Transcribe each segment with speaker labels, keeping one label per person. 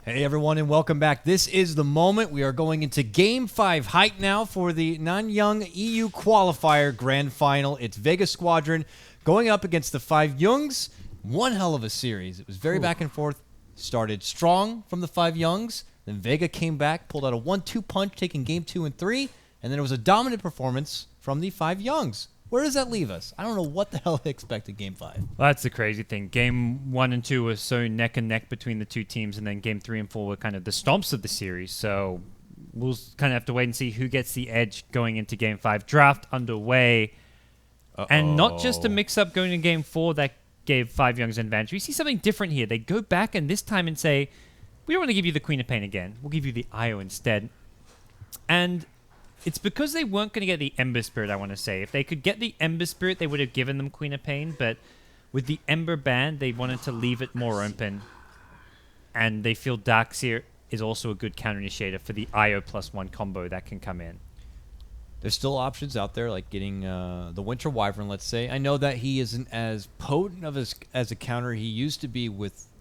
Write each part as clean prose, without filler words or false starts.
Speaker 1: Hey everyone and welcome back. This is the moment. We are going into Game 5 hype now for the Nanyang EU Qualifier Grand Final. It's Vega Squadron going up against the 5JuNGz. One hell of a series. It was very back and forth. Started strong from the 5JuNGz. Then Vega came back, pulled out a 1-2 punch, taking Game 2 and 3. And then it was a dominant performance from the 5JuNGz. Where does that leave us? I don't know what the hell to expect in Game 5.
Speaker 2: Well, that's the crazy thing. Game 1 and 2 was so neck and neck between the two teams, and then Game 3 and 4 were kind of the stomps of the series. So we'll kind of have to wait and see who gets the edge going into Game 5. Draft underway. And not just a mix-up going to Game 4 that gave 5JuNGz an advantage. We see something different here. They go back and this time and say, we don't want to give you the Queen of Pain again. We'll give you the Io instead. And it's because they weren't going to get the Ember Spirit, I want to say. If they could get the Ember Spirit, they would have given them Queen of Pain. But with the Ember ban, they wanted to leave it more open. And they feel Darkseer is also a good counter-initiator for the Io +1 combo that can come in.
Speaker 1: There's still options out there, like getting the Winter Wyvern, let's say. I know that he isn't as potent of as a counter he used to be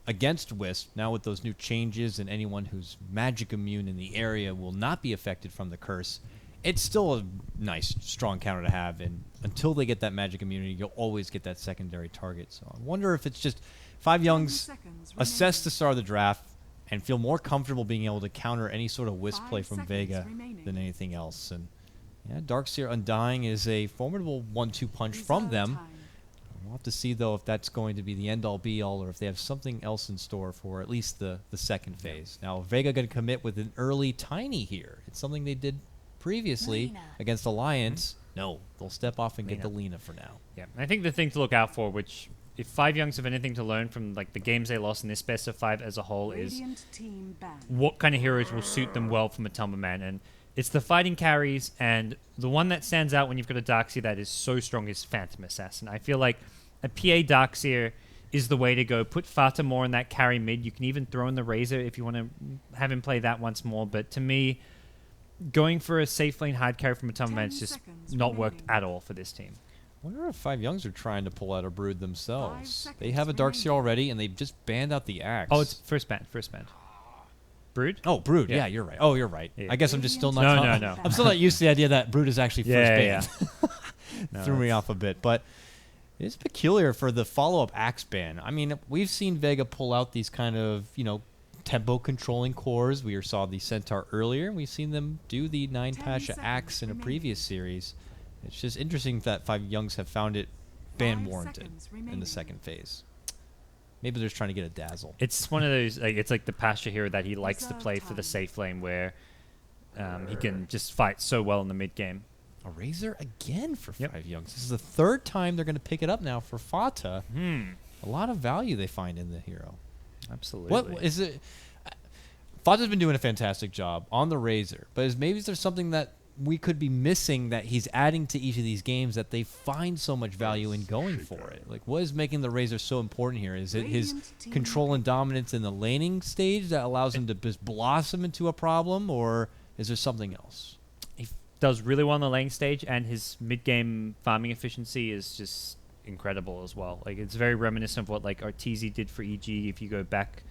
Speaker 1: against Wisp. Now with those new changes and anyone who's magic immune in the area will not be affected from the curse, it's still a nice, strong counter to have. And until they get that magic immunity, you'll always get that secondary target. So I wonder if it's just 5JuNGz assess the start of the draft and feel more comfortable being able to counter any sort of Wisp play from Vega than anything else. And yeah, Darkseer Undying is a formidable 1-2 punch from them. We'll have to see, though, if that's going to be the end-all, be-all, or if they have something else in store for at least the second phase. Now, Vega going to commit with an early Tiny here. It's something they did previously against Alliance. No, they'll step off and get the Lina for now.
Speaker 2: Yeah, I think the thing to look out for, which if 5JuNGz have anything to learn from like the games they lost in this best of 5 as a whole, is what kind of heroes will suit them well from a Matumba Man. And it's the fighting carries, and the one that stands out when you've got a Darkseer that is so strong is Phantom Assassin. I feel like a PA Darkseer is the way to go. Put Fata more in that carry mid. You can even throw in the Razor if you want to have him play that once more. But to me, going for a safe lane hard carry from a Matumba Man has just not worked at all for this team.
Speaker 1: I wonder if 5JuNGz are trying to pull out a Brood themselves. They have a Darkseer already, and they've just banned out the Axe.
Speaker 2: Oh, it's first banned. Brood?
Speaker 1: Oh, Brood. Yeah, you're right. Oh, you're right.
Speaker 2: Yeah.
Speaker 1: I guess I'm just still not...
Speaker 2: No.
Speaker 1: I'm still not used to the idea that Brood is actually first banned.
Speaker 2: No,
Speaker 1: Threw me off a bit. But it's peculiar for the follow-up Axe ban. I mean, we've seen Vega pull out these kind of, tempo-controlling cores. We saw the Centaur earlier. We've seen them do the 9 Pasha Axe in a previous series. It's just interesting that 5JuNGz have found it ban-warranted in the second phase. Maybe they're just trying to get a dazzle.
Speaker 2: It's one of those, it's like the Pasha hero that he likes to play for the safe lane where he can just fight so well in the mid game.
Speaker 1: A Razor again for 5JuNGz. This is the third time they're going to pick it up now for Fata. A lot of value they find in the hero.
Speaker 2: Absolutely.
Speaker 1: What is it? Fata's been doing a fantastic job on the Razor, but maybe there's something that we could be missing that he's adding to each of these games that they find so much value in going for it. Like, what is making the Razor so important here? Is it his control and dominance in the laning stage that allows him to just blossom into a problem, or is there something else?
Speaker 2: He does really well on the lane stage, and his mid-game farming efficiency is just incredible as well. Like, it's very reminiscent of what like Arteezy did for EG if you go back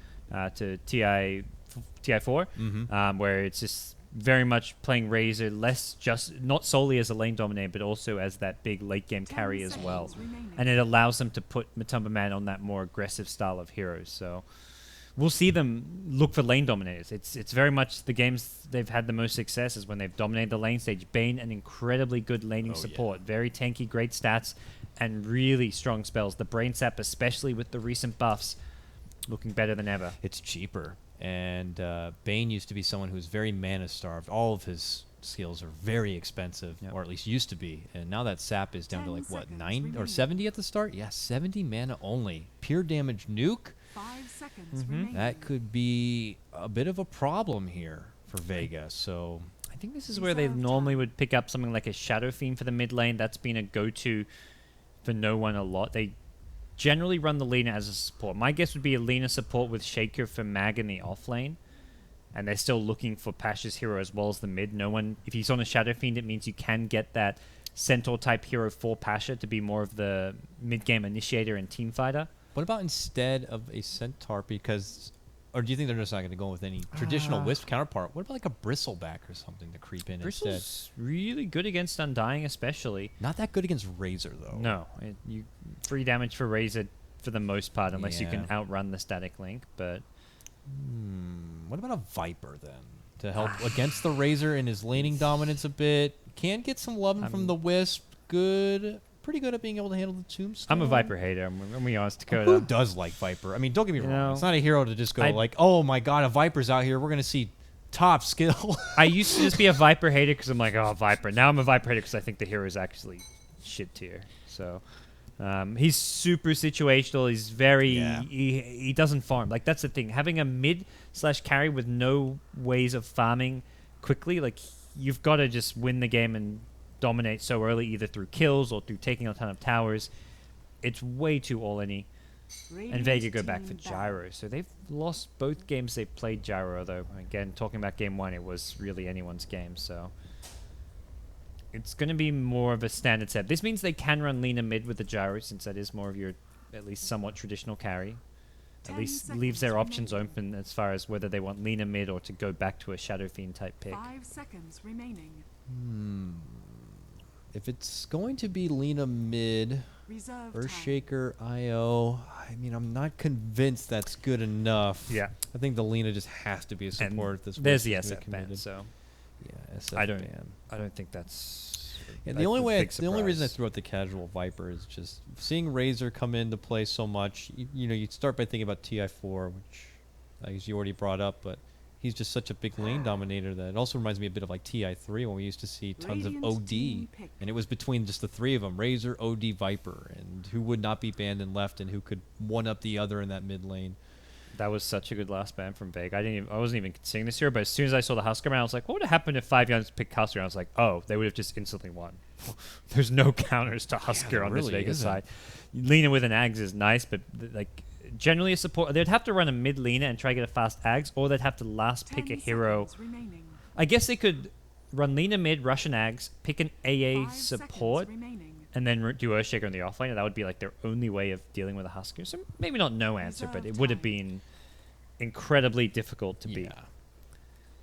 Speaker 2: to TI4, where it's just very much playing Razor less just not solely as a lane dominator, but also as that big late game carry as well. And it allows them to put Matumba Man on that more aggressive style of heroes. So we'll see them look for lane dominators. It's very much the games they've had the most success is when they've dominated the lane stage. Bane, an incredibly good laning support. Very tanky, great stats, and really strong spells. The Brain Sap, especially with the recent buffs, looking better than ever.
Speaker 1: It's cheaper. And Bane used to be someone who's very mana-starved. All of his skills are very expensive, or at least used to be. And now that sap is down to like, what, 9 or 70 at the start? Yeah, 70 mana only. Pure damage nuke.
Speaker 3: 5 seconds remaining.
Speaker 1: That could be a bit of a problem here for Vega. So
Speaker 2: I think this is where they normally would pick up something like a Shadow Fiend for the mid lane. That's been a go-to for no one a lot. They generally run the Lina as a support. My guess would be a Lina support with Shaker for Mag in the off lane. And they're still looking for Pasha's hero as well as the mid. No one, if he's on a Shadow Fiend, it means you can get that Centaur type hero for Pasha to be more of the mid game initiator and team fighter.
Speaker 1: What about instead of a Centaur? Because Or do you think they're just not going to go with any traditional Wisp counterpart? What about like a Bristleback or something to creep in instead?
Speaker 2: Bristle's really good against Undying, especially.
Speaker 1: Not that good against Razor, though.
Speaker 2: No, you free damage for Razor for the most part, unless you
Speaker 1: Yeah.
Speaker 2: can outrun the static link. But
Speaker 1: What about a Viper, then? To help against the Razor in his laning dominance a bit. Can get some love from the Wisp. Good. Pretty good at being able to handle the Tombstone.
Speaker 2: I'm a Viper hater. I'm gonna be honest, Dakota.
Speaker 1: Who does like Viper? I mean, don't get me wrong.
Speaker 2: know,
Speaker 1: It's not a hero to just go
Speaker 2: I-
Speaker 1: like, oh my god, a Viper's out here. We're going to see top skill.
Speaker 2: I used to just be a Viper hater because I'm like, oh, Viper. Now I'm a Viper hater because I think the hero is actually shit tier. So he's super situational. He's very
Speaker 1: Yeah.
Speaker 2: he doesn't farm. Like that's the thing. Having a mid/carry with no ways of farming quickly, like you've got to just win the game and dominate so early, either through kills or through taking a ton of towers. It's way too all-any. And Vega go back for Gyro. So they've lost both games they've played Gyro, though. Again, talking about game one, it was really anyone's game, so it's going to be more of a standard set. This means they can run Lina mid with the Gyro, since that is more of your at least somewhat traditional carry. At least leaves their options open as far as whether they want Lina mid or to go back to a Shadow Fiend type pick.
Speaker 3: 5 seconds remaining.
Speaker 1: If it's going to be Lina mid,
Speaker 3: Reserve
Speaker 1: Earthshaker, IO, I mean, I'm not convinced that's good enough.
Speaker 2: Yeah.
Speaker 1: I think the Lina just has to be a
Speaker 2: And
Speaker 1: support. This
Speaker 2: there's the
Speaker 1: Wisp is
Speaker 2: SF ban,
Speaker 1: committed.
Speaker 2: so
Speaker 1: Yeah, SF
Speaker 2: I don't
Speaker 1: ban.
Speaker 2: I don't think that's
Speaker 1: Yeah,
Speaker 2: a
Speaker 1: the only way,
Speaker 2: big
Speaker 1: the only reason I
Speaker 2: surprise.
Speaker 1: threw out the casual Viper is just seeing Razor come into play so much. You know, you start by thinking about TI4, which I guess you already brought up, but he's just such a big lane dominator that it also reminds me a bit of like TI3 when we used to see tons of
Speaker 3: Radiant
Speaker 1: OD,
Speaker 3: team pick.
Speaker 1: and it was between just the three of them, Razor, OD, Viper, and who would not be banned and left, and who could one up the other in that mid lane.
Speaker 2: That was such a good last ban from Vega. I wasn't even considering this here, but as soon as I saw the Husker ban, I was like, what would have happened if 5JuNGz picked Husker? I was like, oh, they would have just instantly won. There's no counters to Husker
Speaker 1: there
Speaker 2: on this
Speaker 1: really
Speaker 2: Vega
Speaker 1: isn't.
Speaker 2: side. Lina with an Ags is nice, but like generally a support, they'd have to run a mid Lina and try to get a fast Ags, or they'd have to last pick a
Speaker 3: 10
Speaker 2: hero.
Speaker 3: seconds remaining.
Speaker 2: I guess they could run Lina mid, Russian Ags, pick an AA
Speaker 3: 5
Speaker 2: support,
Speaker 3: seconds remaining.
Speaker 2: and then do Earthshaker on the offlane, and that would be like their only way of dealing with a Husker. So maybe not no answer, but it would have been incredibly difficult to beat.
Speaker 1: Yeah.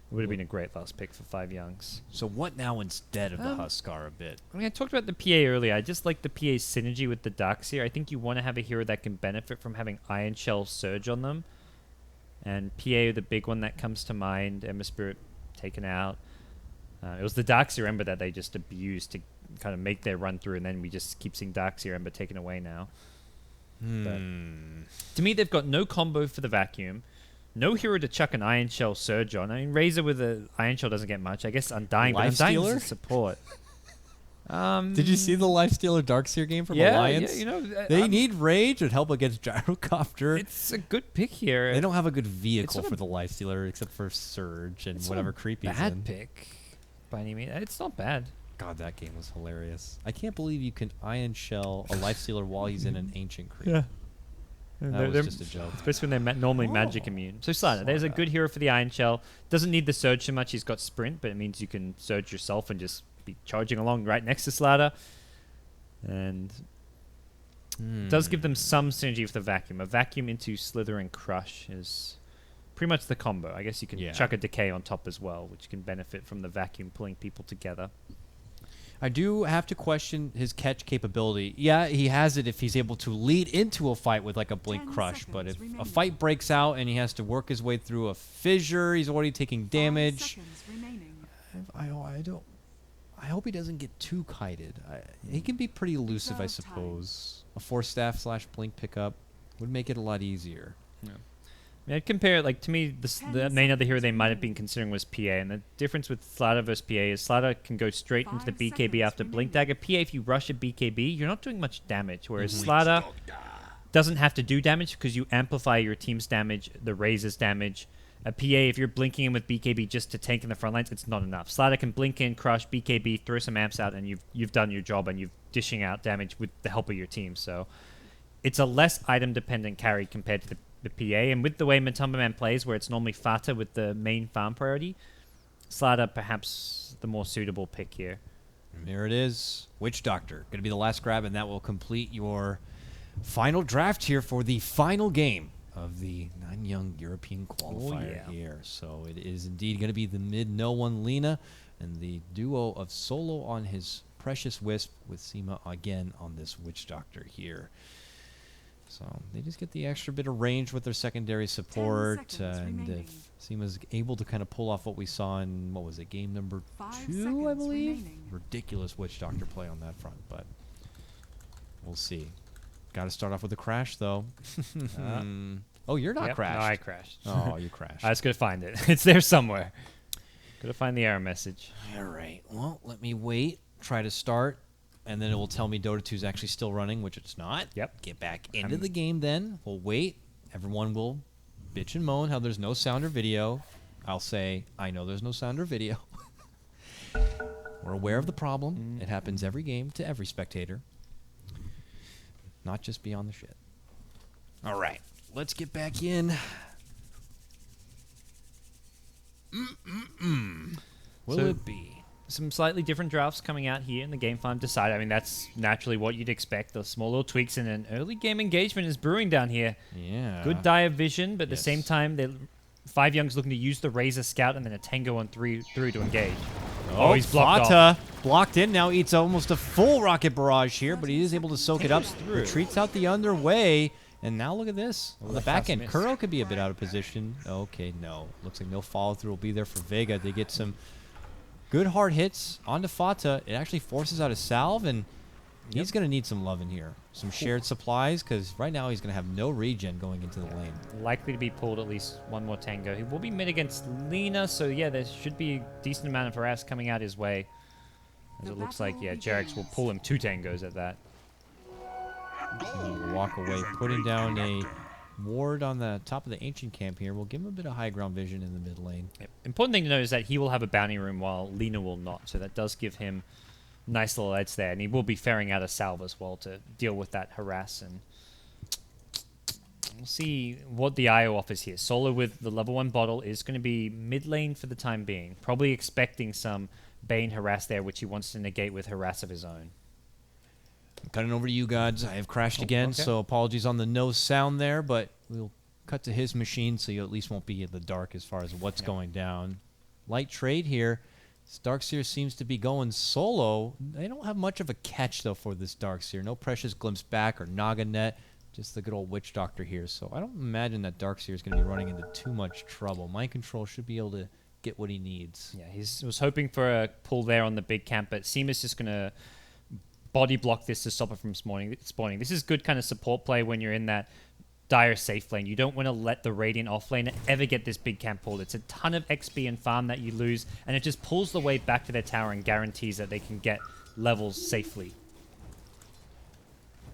Speaker 2: It would have been a great last pick for 5JuNGz.
Speaker 1: So what now instead of the Huskar a bit?
Speaker 2: I mean, I talked about the PA earlier. I just like the PA's synergy with the Darkseer. I think you want to have a hero that can benefit from having Iron Shell Surge on them. And PA, the big one that comes to mind, Ember Spirit taken out. It was the Darkseer Ember that they just abused to kind of make their run through, and then we just keep seeing Darkseer Ember taken away now. But to me, they've got no combo for the Vacuum. No hero to chuck an Iron Shell Surge on. I mean, Razor with an Iron Shell doesn't get much. I guess Undying, but Undying
Speaker 1: Lifestealer?
Speaker 2: is a support.
Speaker 1: Did you see the Lifestealer Darkseer game from Alliance?
Speaker 2: Yeah, you know,
Speaker 1: They need rage and help against Gyrocopter.
Speaker 2: it's a good pick here.
Speaker 1: They don't have a good vehicle
Speaker 2: not
Speaker 1: for
Speaker 2: a-
Speaker 1: the Lifestealer except for Surge and
Speaker 2: It's
Speaker 1: whatever
Speaker 2: not a
Speaker 1: creep he's
Speaker 2: bad
Speaker 1: in.
Speaker 2: pick by any means. It's not bad.
Speaker 1: God, that game was hilarious. I can't believe you can Iron Shell a Lifestealer while he's in an Ancient creep. That was just a joke.
Speaker 2: Especially when they're normally magic immune. So Slider, there's a good hero for the Iron Shell. Doesn't need the Surge so much. He's got Sprint, but it means you can Surge yourself and just be charging along right next to Slider. And does give them some synergy with the Vacuum. A Vacuum into Slither and Crush is pretty much the combo. I guess you can
Speaker 1: Yeah.
Speaker 2: chuck a Decay on top as well, which can benefit from the Vacuum pulling people together.
Speaker 1: I do have to question his catch capability. Yeah, he has it if he's able to lead into a fight with like a Blink
Speaker 3: 10
Speaker 1: Crush, but
Speaker 3: seconds
Speaker 1: if a
Speaker 3: remaining.
Speaker 1: fight breaks out and he has to work his way through a fissure, he's already taking
Speaker 3: 5
Speaker 1: damage.
Speaker 3: seconds remaining.
Speaker 1: I don't. I hope he doesn't get too kited. He can be pretty elusive, I
Speaker 3: Reserve time.
Speaker 1: suppose. A Force Staff / Blink pickup would make it a lot easier.
Speaker 2: I mean, I'd compare it, like, to me, the main other hero they might have been considering was PA, and the difference with Slider versus PA is Slider can go straight into the
Speaker 3: 5
Speaker 2: BKB
Speaker 3: seconds
Speaker 2: after Blink
Speaker 3: remaining.
Speaker 2: Dagger. PA, if you rush a BKB, you're not doing much damage, whereas Slider doesn't have to do damage because you amplify your team's damage, the Razor's damage. A PA, if you're blinking in with BKB just to tank in the front lines, it's not enough. Slider can blink in, crush, BKB, throw some amps out, and you've done your job, and you're dishing out damage with the help of your team, so it's a less item-dependent carry compared to the PA, and with the way Matumba Man plays, where it's normally Fata with the main farm priority, Slider perhaps the more suitable pick here.
Speaker 1: And there it is. Witch Doctor. Going to be the last grab, and that will complete your final draft here for the final game of the Nanyang European qualifier
Speaker 2: yeah.
Speaker 1: here. So it is indeed going to be the mid no one Lena and the duo of Solo on his Precious Wisp with Seema again on this Witch Doctor here. So they just get the extra bit of range with their secondary support,
Speaker 3: seconds
Speaker 1: and
Speaker 3: remaining.
Speaker 1: if Seema's able to kind of pull off what we saw in, what was it, game number
Speaker 3: 5
Speaker 1: 2, I
Speaker 3: seconds
Speaker 1: believe?
Speaker 3: remaining.
Speaker 1: Ridiculous Witch Doctor play on that front, but we'll see. Got to start off with a crash, though. Oh, you're not
Speaker 2: Yep,
Speaker 1: crashed.
Speaker 2: No, I crashed.
Speaker 1: Oh, you crashed.
Speaker 2: I was going to find it. It's there somewhere. Gotta find the error message.
Speaker 1: All right. Well, let me wait. Try to start, and then it will tell me Dota 2 is actually still running, which it's not.
Speaker 2: Yep.
Speaker 1: Get back into the game then. We'll wait. Everyone will bitch and moan how there's no sound or video. I'll say, I know there's no sound or video. We're aware of the problem. It happens every game to every spectator. Not just beyond the shit. All right. Let's get back in. Will
Speaker 2: So-
Speaker 1: it be?
Speaker 2: Some slightly different drafts coming out here in the Game 5 Decide. I mean, that's naturally what you'd expect. The small little tweaks and an early game engagement is brewing down here.
Speaker 1: Yeah.
Speaker 2: Good dire vision, but at the
Speaker 1: Yes.
Speaker 2: same time, 5JuNGz looking to use the Razor Scout and then a Tango on through to engage. Oh, he's blocked off.
Speaker 1: Fata blocked in. Now eats almost a full rocket barrage here, but he is able to soak it up.
Speaker 2: through.
Speaker 1: Retreats out the underway. And now look at this. On the
Speaker 2: the
Speaker 1: back
Speaker 2: fast
Speaker 1: end,
Speaker 2: miss.
Speaker 1: Kuro could be a bit out of position. Okay, no. Looks like no follow-through will be there for Vega. They get some good hard hits onto Fata. It actually forces out a salve, and he's going to need some love in here. Some shared supplies, because right now he's going to have no regen going into the lane.
Speaker 2: Likely to be pulled at least one more Tango. He will be mid against Lena, so yeah, there should be a decent amount of harass coming out his way. As
Speaker 3: The
Speaker 2: it looks like,
Speaker 3: battle
Speaker 2: yeah, JerAx will pull him 2 Tangos at that.
Speaker 1: He will walk away, putting down a ward on the top of the ancient camp here. We'll give him a bit of high ground vision in the mid lane.
Speaker 2: Yep. Important thing to note is that he will have a bounty room while Lena will not, so that does give him nice little edge there, and he will be ferrying out a salve as well to deal with that harass, and we'll see what the IO offers here. Solo with the level 1 bottle is going to be mid lane for the time being, probably expecting some Bane harass there, which he wants to negate with harass of his own.
Speaker 1: Cutting over to you, gods. I have crashed again,
Speaker 2: okay.
Speaker 1: so apologies on the no sound there, but we'll cut to his machine so you at least won't be in the dark as far as what's going down. Light trade here. This Darkseer seems to be going solo. They don't have much of a catch, though, for this Darkseer. No Precious Glimpse back or Naga Net. Just the good old Witch Doctor here. So I don't imagine that Darkseer is going to be running into too much trouble. Mind Control should be able to get what he needs.
Speaker 2: Yeah, he was hoping for a pull there on the big camp, but Seema's just going to body block this to stop it from spawning. This is good kind of support play when you're in that dire safe lane. You don't want to let the Radiant off lane ever get this big camp pulled. It's a ton of XP and farm that you lose, and it just pulls the way back to their tower and guarantees that they can get levels safely.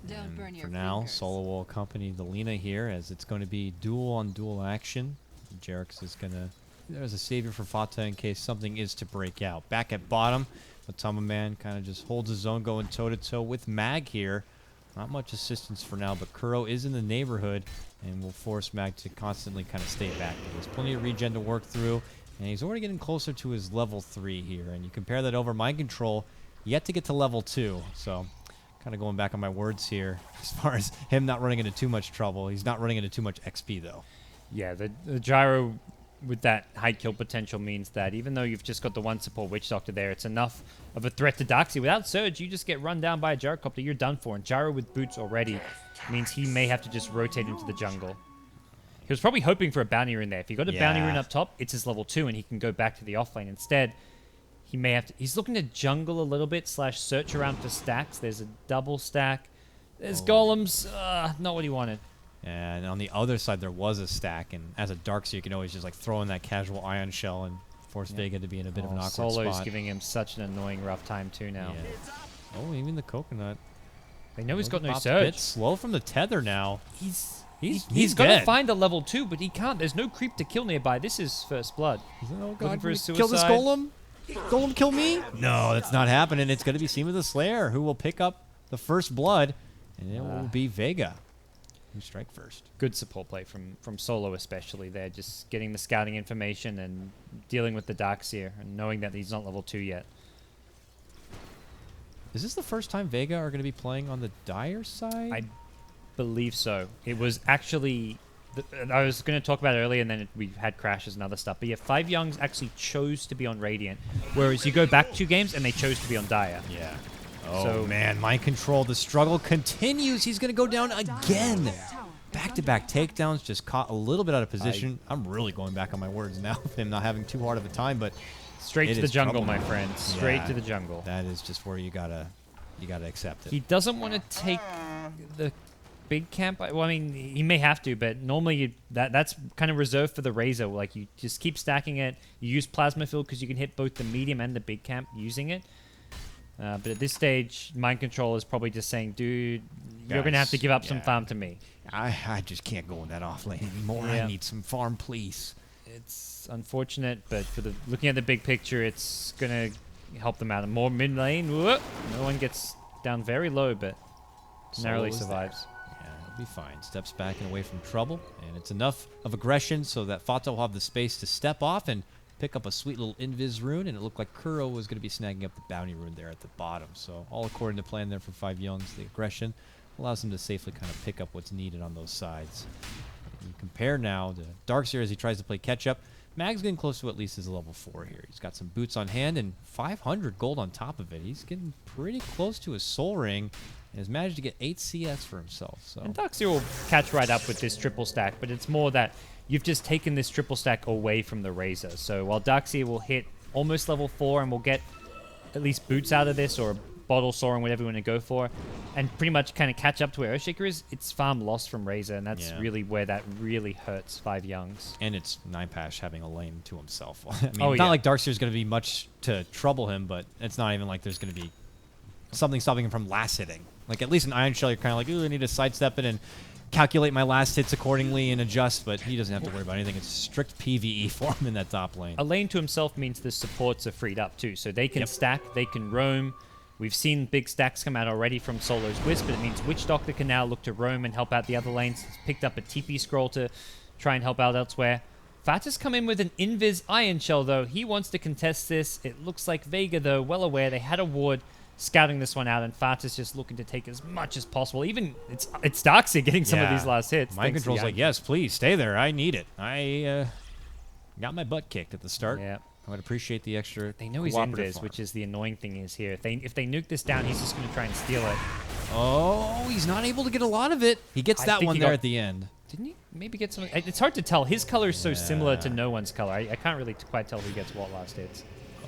Speaker 4: Don't burn your
Speaker 1: For now,
Speaker 4: fingers.
Speaker 1: Solo will accompany the Lena here as it's going to be dual-on-dual action. JerAx is going to... There's a savior for Fata in case something is to break out. Back at bottom, Otama Man kind of just holds his own going toe-to-toe with Mag here. Not much assistance for now, but Kuro is in the neighborhood and will force Mag to constantly kind of stay back. There's plenty of regen to work through, and he's already getting closer to his level 3 here. And you compare that over Mind Control, yet to get to level 2. So kind of going back on my words here as far as him not running into too much trouble. He's not running into too much XP, though.
Speaker 2: Yeah, the gyro with that high kill potential means that even though you've just got the one support Witch Doctor there, it's enough of a threat to Darkseer. Without Surge, you just get run down by a Gyrocopter, you're done for. And Gyro with boots already means he may have to just rotate into the jungle. He was probably hoping for a bounty rune there. If he got a bounty
Speaker 1: Yeah.
Speaker 2: rune up top, it's his level 2 and he can go back to the offlane. Instead, he may have to... He's looking to jungle a little bit, / search around for stacks. There's a double stack. There's golems. Not what he wanted.
Speaker 1: And on the other side, there was a stack. And as a Darkseer, you can always just like throw in that casual Ion Shell and force Vega to be in a bit of an awkward
Speaker 2: Solo's
Speaker 1: spot.
Speaker 2: giving him such an annoying rough time too now.
Speaker 1: Yeah. Oh, even the coconut.
Speaker 2: They know he's got no
Speaker 1: Bop's a bit
Speaker 2: surge.
Speaker 1: slow from the tether now.
Speaker 2: He's got to
Speaker 1: dead.
Speaker 2: find a level 2, but he can't. There's no creep to kill nearby. This is first blood.
Speaker 1: He's like, oh
Speaker 2: Looking
Speaker 1: god,
Speaker 2: for a
Speaker 1: kill this
Speaker 2: suicide.
Speaker 1: golem? Golem kill me? No, that's not happening. It's going to be Seema the Slayer who will pick up the first blood, and it will be Vega who strike first.
Speaker 2: Good support play from Solo especially there, just getting the scouting information and dealing with the Darkseer and knowing that he's not level 2 yet.
Speaker 1: Is this the first time Vega are going to be playing on the Dire side?
Speaker 2: I believe so. It was actually I was going to talk about it earlier, and then we had crashes and other stuff. But yeah, 5JuNGz actually chose to be on Radiant, whereas you go back 2 games and they chose to be on Dire.
Speaker 1: Yeah. Oh,
Speaker 2: So-
Speaker 1: man, mind control. The struggle continues. He's going to go down again. Back-to-back takedowns, just caught a little bit out of position. I'm really going back on my words now with him not having too hard of a time, but
Speaker 2: Straight
Speaker 1: it
Speaker 2: to the
Speaker 1: is
Speaker 2: jungle,
Speaker 1: trouble.
Speaker 2: my friend. Straight
Speaker 1: Yeah,
Speaker 2: to the jungle.
Speaker 1: That is just where you gotta accept it.
Speaker 2: He doesn't want to take the big camp. Well, I mean, he may have to, but normally that's kind of reserved for the Razor. Like, you just keep stacking it. You use Plasma Field because you can hit both the medium and the big camp using it. But at this stage, Mind Control is probably just saying, dude, you're going to have to
Speaker 1: Guys,
Speaker 2: give up some
Speaker 1: yeah.
Speaker 2: farm to me.
Speaker 1: I just can't go in that off lane anymore.
Speaker 2: Yeah.
Speaker 1: I need some farm, please.
Speaker 2: It's unfortunate, but for the looking at the big picture, it's going to help them out. More mid lane. Whoop. No one gets down very low, but narrowly
Speaker 1: Solo is
Speaker 2: survives.
Speaker 1: Yeah, it'll be fine. Steps back and away from trouble, and it's enough of aggression so that Fata will have the space to step off and pick up a sweet little invis rune, and it looked like Kuro was going to be snagging up the bounty rune there at the bottom. So all according to plan there for 5JuNGz. The aggression allows him to safely kind of pick up what's needed on those sides. And you compare now to Darkseer as he tries to play catch-up. Mag's getting close to at least his level 4 here. He's got some boots on hand and 500 gold on top of it. He's getting pretty close to his soul ring and has managed to get 8 CS for himself. So
Speaker 2: And Darkseer will catch right up with this triple stack, but it's more that you've just taken this triple stack away from the Razor. So while Darkseer will hit almost level 4 and will get at least boots out of this, or a bottle soaring, whatever you want to go for, and pretty much kind of catch up to where Earthshaker is, it's farm lost from Razor, and that's
Speaker 1: Yeah.
Speaker 2: really where that really hurts 5JuNGz.
Speaker 1: And it's 9Pash having a lane to himself. I mean,
Speaker 2: Oh,
Speaker 1: it's
Speaker 2: yeah.
Speaker 1: not like Darkseer's going to be much to trouble him, but it's not even like there's going to be something stopping him from last hitting. Like, at least in Iron Shell, you're kind of like, ooh, I need to sidestep it and calculate my last hits accordingly and adjust, but he doesn't have to worry about anything. It's strict PvE for him in that top lane.
Speaker 2: A lane to himself means the supports are freed up too, so they can
Speaker 1: Yep.
Speaker 2: stack, they can roam. We've seen big stacks come out already from Solo's Wisp, but it means Witch Doctor can now look to roam and help out the other lanes. He's picked up a TP scroll to try and help out elsewhere. Fata's come in with an Invis Iron Shell, though. He wants to contest this. It looks like Vega, though, well aware. They had a ward scouting this one out, and Fata's just looking to take as much as possible. Even it's Darkseer getting some of
Speaker 1: Yeah.
Speaker 2: these last hits.
Speaker 1: Mind
Speaker 2: thanks to
Speaker 1: Control's
Speaker 2: the
Speaker 1: like, yes, please, stay there. I need it. I got my butt kicked at the start.
Speaker 2: Yeah.
Speaker 1: I would appreciate the extra
Speaker 2: They know he's
Speaker 1: cooperative
Speaker 2: Invis,
Speaker 1: farm.
Speaker 2: which is the annoying thing is here. If they nuke this down, he's just going to try and steal it.
Speaker 1: Oh, he's not able to get a lot of it. He gets
Speaker 2: I
Speaker 1: that
Speaker 2: think
Speaker 1: one
Speaker 2: he
Speaker 1: there
Speaker 2: got-
Speaker 1: at the end.
Speaker 2: Didn't he maybe get some? It's hard to tell. His color is so similar to
Speaker 1: Yeah.
Speaker 2: no one's color. I can't really quite tell who gets what last hits.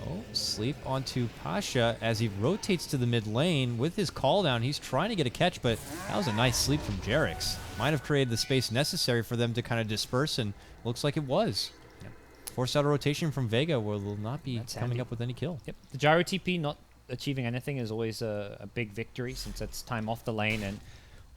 Speaker 1: Oh, sleep onto Pasha as he rotates to the mid lane with his call down. He's trying to get a catch, but that was a nice sleep from Jerix. Might have created the space necessary for them to kind of disperse, and looks like it was.
Speaker 2: Yep.
Speaker 1: Forced out a rotation from Vega, where they'll not be
Speaker 2: That's
Speaker 1: coming
Speaker 2: handy.
Speaker 1: up with any kill.
Speaker 2: Yep. The gyro TP not achieving anything is always a big victory since it's time off the lane, and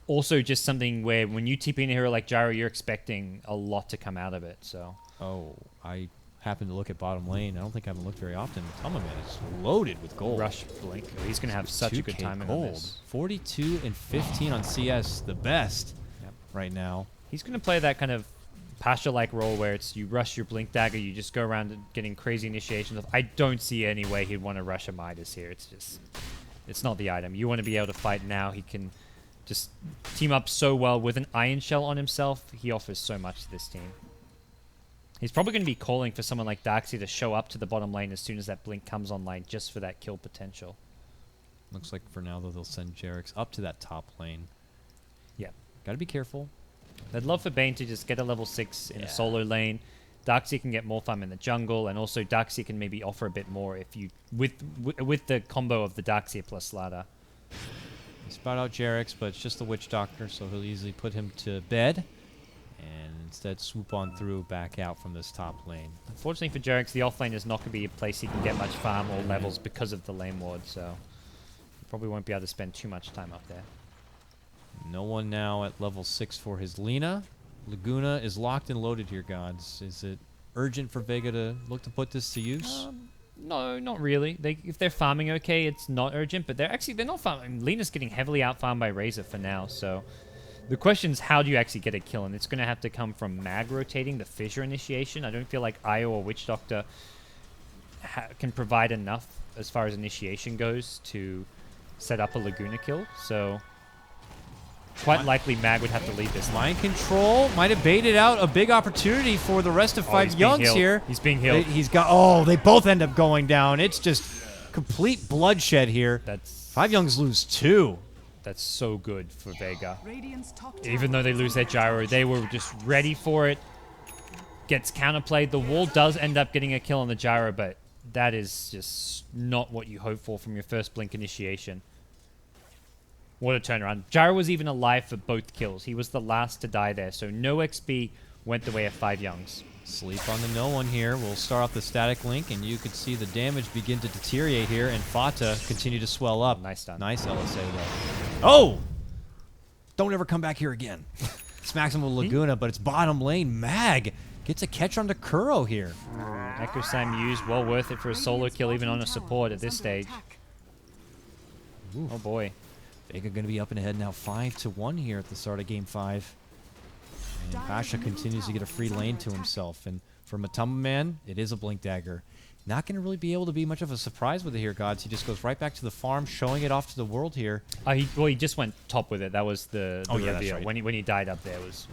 Speaker 2: also just something where when you TP in a hero like gyro, you're expecting a lot to come out of it. So
Speaker 1: Oh, I happened to look at bottom lane. I don't think I haven't looked very often. Tamaman is loaded with gold.
Speaker 2: Rush Blink. He's going to have such a good
Speaker 1: 2K
Speaker 2: timing
Speaker 1: gold.
Speaker 2: on this.
Speaker 1: 42 and 15 on CS, the best
Speaker 2: Yep.
Speaker 1: right now.
Speaker 2: He's going to play that kind of Pasha-like role where it's you rush your Blink Dagger, you just go around and getting crazy initiations. I don't see any way he'd want to rush a Midas here. It's not the item. You want to be able to fight now. He can just team up so well with an Iron Shell on himself. He offers so much to this team. He's probably going to be calling for someone like Darkseer to show up to the bottom lane as soon as that Blink comes online just for that kill potential.
Speaker 1: Looks like for now, though, they'll send Jerix up to that top lane.
Speaker 2: Yeah.
Speaker 1: Got to be careful.
Speaker 2: I'd love for Bane to just get a level 6 in
Speaker 1: Yeah.
Speaker 2: a solo lane. Darkseer can get more farm in the jungle, and also Darkseer can maybe offer a bit more if you with the combo of the Darkseer plus Ladder.
Speaker 1: He spot out Jerix, but it's just the Witch Doctor, so he'll easily put him to bed and instead swoop on through back out from this top lane.
Speaker 2: Unfortunately for Jerix, the offlane is not going to be a place he can get much farm or levels because of the lane ward, so he probably won't be able to spend too much time up there.
Speaker 1: No one now at level 6 for his Lina. Laguna is locked and loaded here, gods. Is it urgent for Vega to look to put this to use?
Speaker 2: No, not really. If they're farming okay, it's not urgent, but they're not farming. Lena's getting heavily out-farmed by Razor for now, so the question is how do you actually get a kill, and it's going to have to come from Mag rotating, the Fissure initiation. I don't feel like Io or Witch Doctor can provide enough as far as initiation goes to set up a Laguna kill, so quite likely Mag would have to lead this.
Speaker 1: Mind control might have baited out a big opportunity for the rest of 5JuNGz here.
Speaker 2: He's being healed.
Speaker 1: He's got. Oh, they both end up going down. It's just complete bloodshed here.
Speaker 2: That's
Speaker 1: 5JuNGz lose 2.
Speaker 2: That's so good for Vega.
Speaker 3: Radiant's top
Speaker 2: Even
Speaker 3: tower
Speaker 2: though they
Speaker 3: is
Speaker 2: lose their
Speaker 3: under
Speaker 2: gyro,
Speaker 3: attack.
Speaker 2: they were just ready for it. Gets counterplayed. The wall does end up getting a kill on the gyro, but that is just not what you hope for from your first blink initiation. What a turnaround. Gyro was even alive for both kills. He was the last to die there, so no XP went the way of 5JuNGz.
Speaker 1: Sleep on the no one here. We'll start off the static link, and you could see the damage begin to deteriorate here, and Fata continue to swell up.
Speaker 2: Nice stun.
Speaker 1: Nice LSA, though. Oh! Don't ever come back here again. Smacks him with Laguna, but it's bottom lane. Mag gets a catch onto Kuro here.
Speaker 2: Echo Sam used, well worth it for a solo
Speaker 3: Radiant's
Speaker 2: kill, even
Speaker 3: bottom
Speaker 2: on a
Speaker 3: tower
Speaker 2: support at
Speaker 3: is
Speaker 2: this
Speaker 3: under
Speaker 2: stage.
Speaker 3: attack.
Speaker 2: Oh boy.
Speaker 1: Vega going to be up and ahead now 5-1 here at the start of Game 5. And
Speaker 3: Dire's
Speaker 1: Pasha
Speaker 3: middle
Speaker 1: continues to get a
Speaker 3: tower
Speaker 1: free
Speaker 3: is under
Speaker 1: lane to
Speaker 3: attack.
Speaker 1: himself. And for Matamba Man, it is a Blink Dagger. Not going to really be able to be much of a surprise with it here, Gods. He just goes right back to the farm, showing it off to the world here.
Speaker 2: He just went top with it. That was the
Speaker 1: Oh, yeah, that's
Speaker 2: reveal.
Speaker 1: right.
Speaker 2: When he died up there was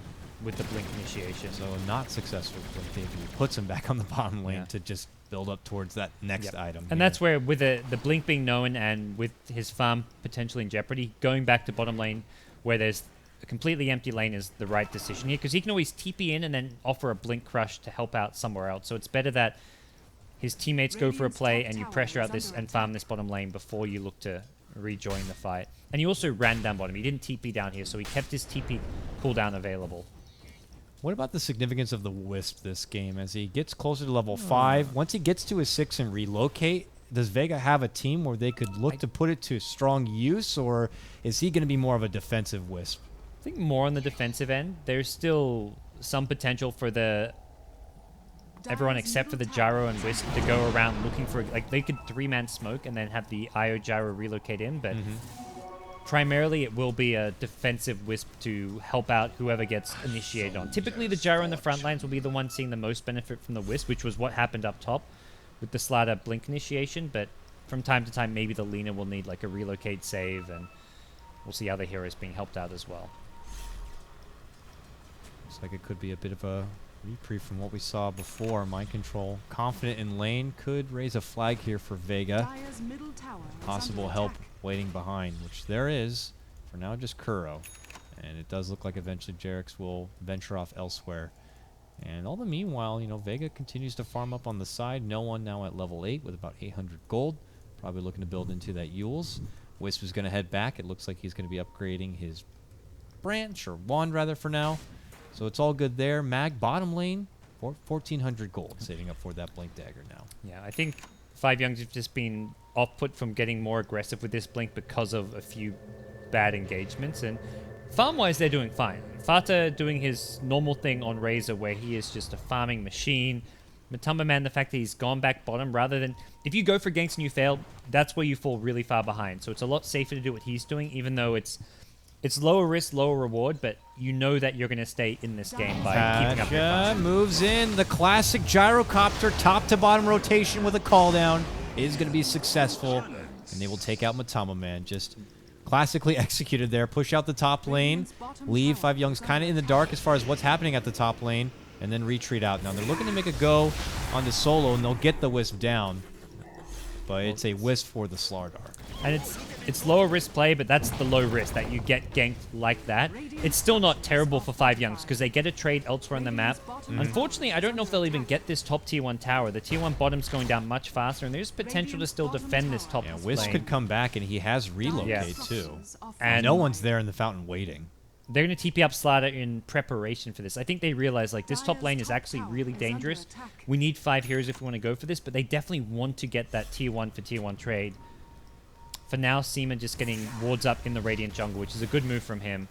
Speaker 2: with the blink initiation.
Speaker 1: So not successful with Blink Dagger. He puts him back on the bottom lane
Speaker 2: Yeah.
Speaker 1: to just build up towards that next
Speaker 2: Yep.
Speaker 1: item.
Speaker 2: And
Speaker 1: here.
Speaker 2: that's where, with the blink being known and with his farm potentially in jeopardy, going back to bottom lane where there's a completely empty lane is the right decision here, because he can always TP in and then offer a blink crush to help out somewhere else. So it's better that his teammates go for a
Speaker 3: Radiant's
Speaker 2: play
Speaker 3: top
Speaker 2: and you
Speaker 3: tower
Speaker 2: pressure
Speaker 3: is
Speaker 2: out this
Speaker 3: under
Speaker 2: and farm this bottom lane before you look to rejoin the fight. And he also ran down bottom. He didn't TP down here, so he kept his TP cooldown available.
Speaker 1: What about the significance of the Wisp this game as he gets closer to level 5? Once he gets to his 6 and relocate, does Vega have a team where they could look to put it to strong use, or is he going to be more of a defensive Wisp?
Speaker 2: I think more on the defensive end. There's still some potential for everyone
Speaker 3: Dire's
Speaker 2: except for the
Speaker 3: middle
Speaker 2: gyro
Speaker 3: tower
Speaker 2: and
Speaker 3: is
Speaker 2: Wisp
Speaker 3: under
Speaker 2: to go around looking for, like, they could 3-man smoke and then have the IO gyro relocate in, but primarily it will be a defensive Wisp to help out whoever gets initiated on. Typically the gyro in the front lines will be the one seeing the most benefit from the Wisp, which was what happened up top with the Slatter blink initiation, but from time to time maybe the Lina will need like a relocate save, and we'll see other heroes being helped out as well.
Speaker 1: Looks like it could be a bit of a reprieve from what we saw before. Mind control, confident in lane, could raise a flag here for Vega.
Speaker 3: Dire's middle tower is
Speaker 1: Possible
Speaker 3: under
Speaker 1: help
Speaker 3: attack.
Speaker 1: waiting behind, which there is. For now, just Kuro. And it does look like eventually Jarex will venture off elsewhere. And all the meanwhile, you know, Vega continues to farm up on the side. No one now at level 8 with about 800 gold. Probably looking to build into that Yules. Wisp is going to head back. It looks like he's going to be upgrading his branch, or wand rather, for now. So it's all good there. Mag, bottom lane, 1,400 gold, saving up for that Blink Dagger now.
Speaker 2: Yeah, I think 5JuNGz have just been off-put from getting more aggressive with this blink because of a few bad engagements, and farm-wise they're doing fine. Fata doing his normal thing on Razor where he is just a farming machine. Matamba Man, the fact that he's gone back bottom rather than... If you go for ganks and you fail, that's where you fall really far behind. So it's a lot safer to do what he's doing, even though it's lower risk, lower reward, but you know that you're going to stay in this game by keeping up your
Speaker 1: Pasha
Speaker 2: farm.
Speaker 1: moves in. The classic gyrocopter top to bottom rotation with a call down is going to be successful, and they will take out Matamba Man. Just classically executed there. Push out the top lane, leave 5JuNGz kind of in the dark as far as what's happening at the top lane, and then retreat out. Now they're looking to make a go on the solo, and they'll get the Wisp down, but it's a Wisp for the Slardar.
Speaker 2: And it's lower risk play, but that's the low risk that you get ganked like that. It's still not terrible for 5JuNGz because they get a trade elsewhere on the map. Unfortunately, I don't know if they'll even get this top tier 1 tower. The tier 1 bottom's going down much faster, and there's potential to still defend this top
Speaker 1: Yeah, Wisp
Speaker 2: lane.
Speaker 1: could come back, and he has relocate too.
Speaker 2: And
Speaker 1: No one's there in the fountain waiting.
Speaker 2: They're going to TP up Slatter in preparation for this. I think they realize, like, this top lane is actually really dangerous. We need 5 heroes if we want to go for this, but they definitely want to get that tier 1 for tier 1 trade. For now, Seaman just getting wards up in the Radiant jungle, which is a good move from him.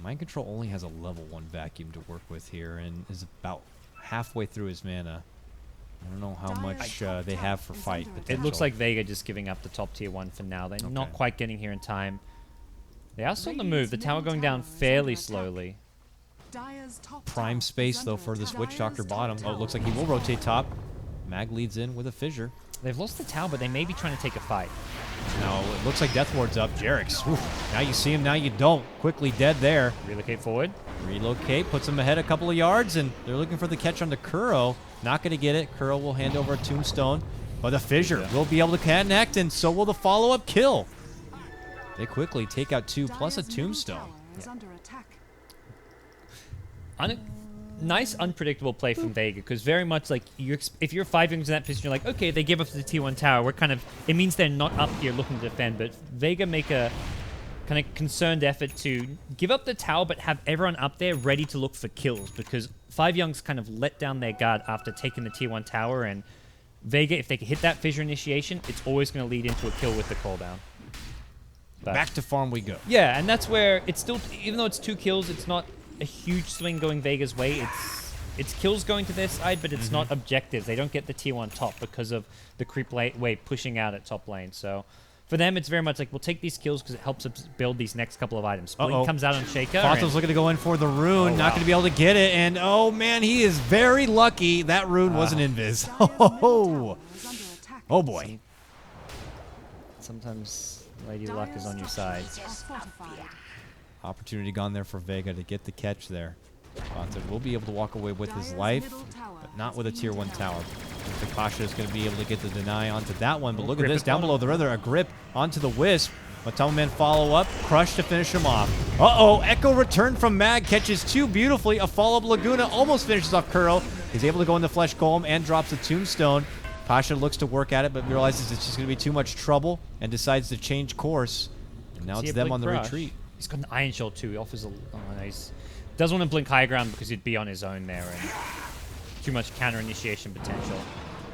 Speaker 1: Mind Control only has a level 1 vacuum to work with here and is about halfway through his mana. I don't know how much they have for fight
Speaker 2: It
Speaker 1: potential.
Speaker 2: looks like Vega just giving up the top tier 1 for now. They're not
Speaker 1: Okay.
Speaker 2: quite getting here in time. They are still on the move. The tower going down fairly slowly.
Speaker 1: prime space though for this Witch Doctor bottom. Oh, it looks like he will rotate top. Mag leads in with a fissure.
Speaker 2: They've lost the tower, but they may be trying to take a fight.
Speaker 1: No, it looks like Death Ward's up. Jerax, now you see him, now you don't. Quickly dead there.
Speaker 2: Relocate forward.
Speaker 1: Relocate, puts him ahead a couple of yards, and they're looking for the catch onto Kuro. Not going to get it. Kuro will hand over a tombstone, but the fissure will be able to connect, and so will the follow-up kill. They quickly take out 2 plus a
Speaker 3: Dire's middle
Speaker 1: tombstone.
Speaker 3: tower is under attack.
Speaker 2: Nice, unpredictable play from Vega, because very much like if you're 5JuNGz in that position, you're like, okay, they give up the T1 tower. We're kind of, it means they're not up here looking to defend, but Vega make a kind of concerned effort to give up the tower, but have everyone up there ready to look for kills, because 5JuNGz kind of let down their guard after taking the T1 tower, and Vega, if they can hit that fissure initiation, it's always going to lead into a kill with the cooldown. But
Speaker 1: Back to farm we go.
Speaker 2: yeah, and that's where it's still, even though it's 2 kills, it's not a huge swing going Vega's way. It's kills going to their side, but it's not objectives. They don't get the T1 top because of the creep wave pushing out at top lane. So for them, it's very much like, we'll take these kills because it helps us build these next couple of items. Blink comes out on Shaker.
Speaker 1: Fato's looking to go in for the rune, not going to be able to get it, and oh man, he is very lucky that rune wasn't invis. Oh,
Speaker 3: Is under attack.
Speaker 1: oh boy.
Speaker 2: Sometimes Lady Luck is on your side.
Speaker 3: Are fortified.
Speaker 1: Opportunity gone there for Vega to get the catch there. Fato will be able to walk away with his life, but not with a tier 1 tower. Takasha is going to be able to get the deny onto that one, but look at this, down below the river, a grip onto the Wisp. Matama Man follow up, crush to finish him off. Uh-oh, Echo return from Mag, catches 2 beautifully, a follow-up Laguna, almost finishes off Kuro. He's able to go into Flesh Golem and drops a tombstone. Pasha looks to work at it, but realizes it's just going to be too much trouble and decides to change course. And now it's them on the retreat.
Speaker 2: He's got an Iron Shell too. He offers a nice. Doesn't want to blink high ground because he'd be on his own there, and too much counter initiation potential.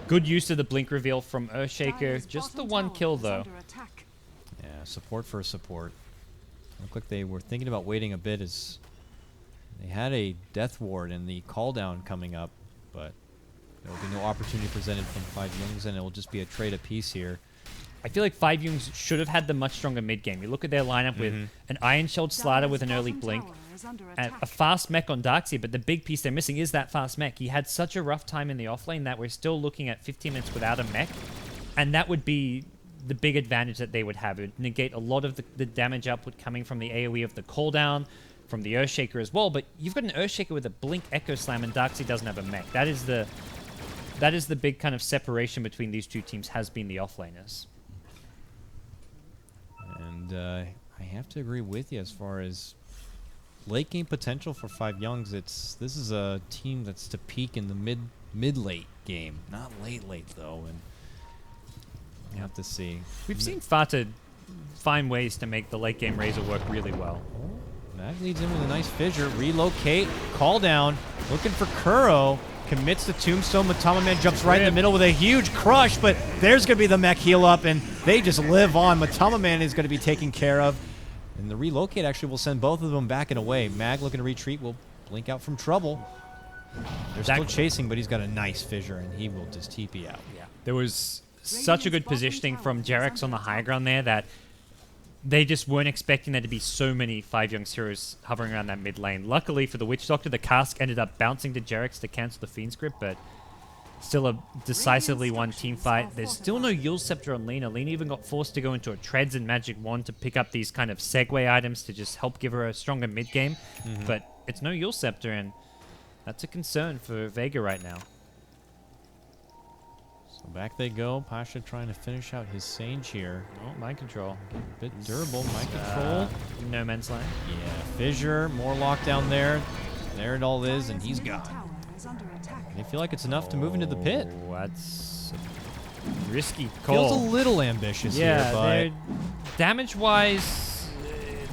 Speaker 2: Good use of the blink reveal from Earthshaker.
Speaker 3: Dire's
Speaker 2: Just the
Speaker 3: bottom
Speaker 2: one
Speaker 3: tower
Speaker 2: kill
Speaker 3: is
Speaker 2: though.
Speaker 3: under attack.
Speaker 1: Yeah, support for support. Looked like they were thinking about waiting a bit as they had a Death Ward and the call down coming up, but there will be no opportunity presented from 5JuNGz, and it will just be a trade apiece here.
Speaker 2: I feel like 5JuNGz should have had the much stronger mid game. You look at their lineup with an Iron Shelled Slider with an
Speaker 3: Dire's
Speaker 2: early
Speaker 3: bottom
Speaker 2: blink,
Speaker 3: tower is under
Speaker 2: and
Speaker 3: attack.
Speaker 2: a fast mech on Darkseid, but the big piece they're missing is that fast mech. He had such a rough time in the offlane that we're still looking at 15 minutes without a mech, and that would be the big advantage that they would have. It would negate a lot of the damage output coming from the AoE of the cooldown, from the Earthshaker as well, but you've got an Earthshaker with a blink Echo Slam, and Darkseid doesn't have a mech. That is the big kind of separation between these two teams, has been the offlaners.
Speaker 1: And I have to agree with you as far as late game potential for 5JuNGz. This is a team that's to peak in the mid-late game, not late though, and you have to see.
Speaker 2: We've seen Fata find ways to make the late game Razor work really well.
Speaker 1: Mag leads in with a nice fissure, relocate, call down, looking for Kuro, commits the tombstone. Matama Man jumps right in the middle with a huge crush, but there's going to be the mech heal up, and they just live on. Matama Man is going to be taken care of, and the relocate actually will send both of them back and away. Mag looking to retreat, will blink out from trouble. They're still chasing, but he's got a nice fissure, and he will just TP out.
Speaker 2: Yeah. There was such a good positioning from Jerax on the high ground there that they just weren't expecting there to be so many 5JuNGz heroes hovering around that mid lane. Luckily for the Witch Doctor, the cask ended up bouncing to Jerax to cancel the Fiend's Grip, but still a decisively won team fight. There's still no Yule Scepter on Lina. Lina even got forced to go into a Treads and Magic Wand to pick up these kind of segue items to just help give her a stronger mid game, but it's no Yule Scepter, and that's a concern for Vega right now.
Speaker 1: So back they go. Pasha trying to finish out his Sage here.
Speaker 2: Oh, mind control.
Speaker 1: A bit durable. Mind control.
Speaker 2: No man's land.
Speaker 1: Yeah, fissure, more lockdown there. There it all is, and he's gone.
Speaker 3: Tower is under attack.
Speaker 1: And they feel like it's enough to move into the pit.
Speaker 2: Oh, that's a risky
Speaker 1: Feels
Speaker 2: call.
Speaker 1: a little ambitious
Speaker 2: Yeah,
Speaker 1: here, but
Speaker 2: they're damage-wise,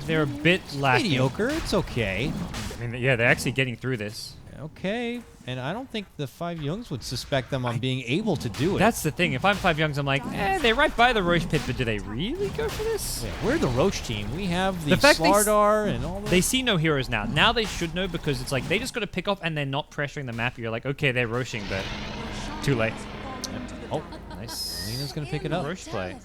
Speaker 2: they're a bit lacking.
Speaker 1: mediocre. It's okay.
Speaker 2: I mean, yeah, they're actually getting through this.
Speaker 1: Okay. And I don't think the 5JuNGz would suspect them on being able to do it.
Speaker 2: That's the thing. If I'm 5JuNGz, I'm like, they're right by the Roche pit, but do they really go for this?
Speaker 1: Yeah, we're the Roach team. We have the,
Speaker 2: The fact they
Speaker 1: Slardar and all that.
Speaker 2: They see no heroes now. Now they should know, because it's like they just got to pick off and they're not pressuring the map. You're like, okay, they're Roshing, but too late.
Speaker 1: Oh,
Speaker 2: Nice.
Speaker 1: Lena's going to pick it up.
Speaker 2: Roche play.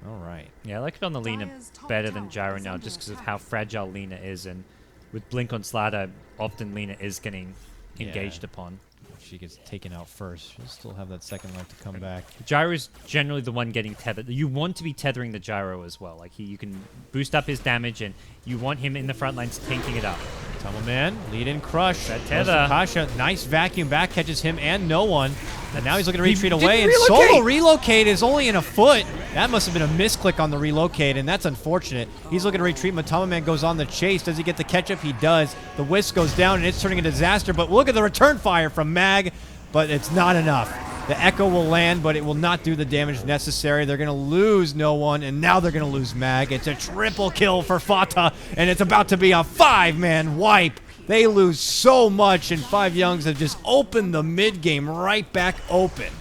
Speaker 1: All right.
Speaker 2: Yeah, I like it on the Lina better than Gyro now, just because of how fragile Lina is, and with Blink on Slider, often Lina is getting engaged upon.
Speaker 1: she gets taken out first. She'll still have that second life to come back.
Speaker 2: Gyro is generally the one getting tethered. You want to be tethering the Gyro as well. Like you can boost up his damage, and you want him in the front lines tanking it up.
Speaker 1: Tumbleman, lead in crush.
Speaker 2: That tether.
Speaker 1: Kasha, nice vacuum back, catches him and no one. And now he's looking to retreat
Speaker 2: didn't
Speaker 1: away. And
Speaker 2: relocate.
Speaker 1: solo relocate is only in a foot. That must have been a misclick on the relocate, and that's unfortunate. He's looking to retreat. Tumbleman goes on the chase. Does he get the catch up? He does. The Wisp goes down, and it's turning a disaster. But look at the return fire from Mag, but it's not enough. The Echo will land, but it will not do the damage necessary. They're going to lose no one, and now they're going to lose Mag. It's a triple kill for Fata, and it's about to be a 5-man wipe. They lose so much, and 5JuNGz have just opened the mid-game right back open.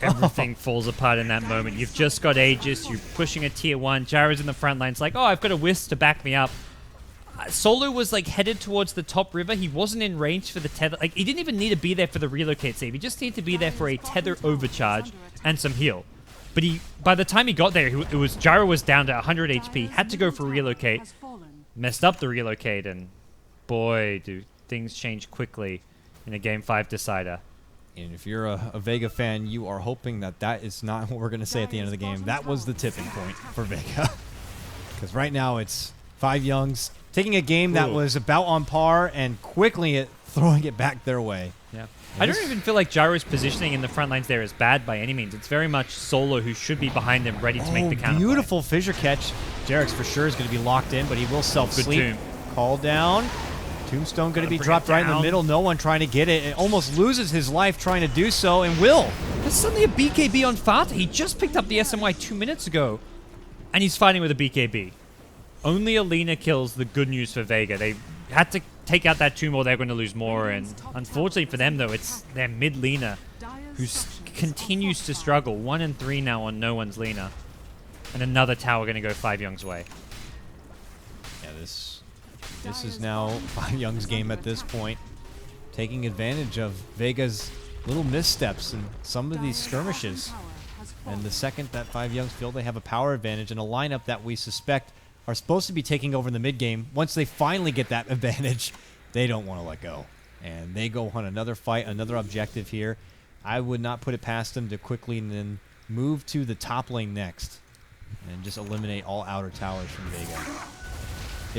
Speaker 2: Everything falls apart in that moment. You've just got Aegis. You're pushing a tier 1. Gyro's in the front line. It's like, oh, I've got a Wisp to back me up. Solo was like headed towards the top river. He wasn't in range for the tether. Like he didn't even need to be there for the relocate save. He just needed to be there for a tether overcharge and some heal. But by the time he got there, Gyro was down to 100 HP. Had to go for relocate. Messed up the relocate, and boy, do things change quickly in a Game 5 decider.
Speaker 1: And if you're a Vega fan, you are hoping that that is not what we're going to say at the end of the game. That was the tipping point for Vega. Because right now it's 5JuNGz taking a game that was about on par and quickly throwing it back their way.
Speaker 2: Yeah. I don't even feel like Gyro's positioning in the front lines there is bad by any means. It's very much Solo who should be behind him, ready to make the counter.
Speaker 1: Beautiful fissure catch. Jarek's for sure is going to be locked in, but he will self-sleep. Call down. Tombstone going to be dropped right in the middle. No one trying to get it. It almost loses his life trying to do so, and will.
Speaker 2: There's suddenly a BKB on Fata. He just picked up the SMY 2 minutes ago, and he's fighting with a BKB. Only Alina kills the good news for Vega. They had to take out that tomb or they're going to lose more, and unfortunately for them, though, it's their mid Lina who continues to struggle. 1 and 3 now on no one's Lina. And another tower going to go 5JuNGz way.
Speaker 1: Yeah, this is now 5JuNGz game at this point, taking advantage of Vega's little missteps in some of these skirmishes. And the second that 5JuNGz feel they have a power advantage in a lineup that we suspect are supposed to be taking over in the mid game, once they finally get that advantage, they don't want to let go. And they go on another fight, another objective here. I would not put it past them to quickly and then move to the top lane next and just eliminate all outer towers from Vega,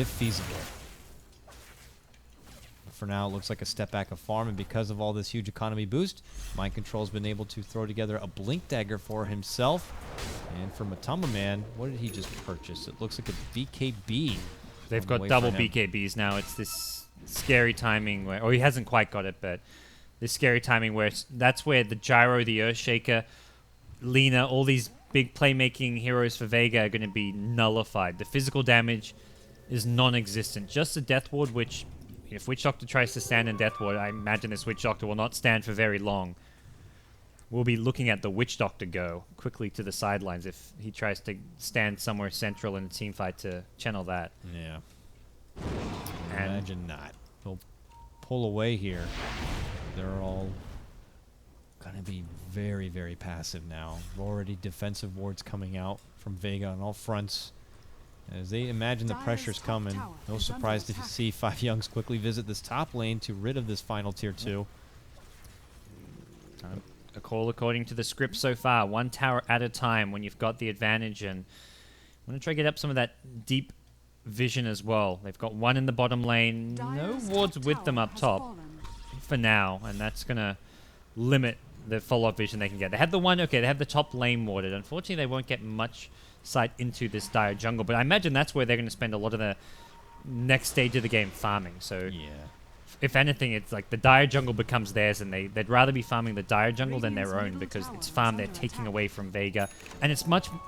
Speaker 1: if feasible. For now, it looks like a step back of farm, and because of all this huge economy boost, Mind Control's been able to throw together a Blink Dagger for himself. And for Tumbleman, what did he just purchase? It looks like a BKB.
Speaker 2: They've got double BKBs now. It's this scary timing where, or he hasn't quite got it, but this scary timing where that's where the Gyro, the Earthshaker, Lina, all these big playmaking heroes for Vega are going to be nullified. The physical damage is non-existent. Just the Death Ward, which if Witch Doctor tries to stand in Death Ward, I imagine this Witch Doctor will not stand for very long. We'll be looking at the Witch Doctor go quickly to the sidelines if he tries to stand somewhere central in a team fight to channel that.
Speaker 1: Yeah. Imagine not. He'll pull away here. They're all going to be very, very passive now. Already defensive wards coming out from Vega on all fronts. As they imagine the pressure's coming, no surprise to see 5JuNGz quickly visit this top lane to rid of this final tier 2.
Speaker 2: A call according to the script so far. 1 tower at a time when you've got the advantage, and I'm going to try to get up some of that deep vision as well. They've got 1 in the bottom lane. No wards with them up top for now, and that's going to limit the follow-up vision they can get. They have the 1, okay, they have the top lane warded. Unfortunately, they won't get much sight into this dire jungle, but I imagine that's where they're going to spend a lot of the next stage of the game farming. So
Speaker 1: yeah,
Speaker 2: if anything, it's like the dire jungle becomes theirs, and they'd rather be farming the dire jungle than their own, because it's farm they're taking away from Vega, and it's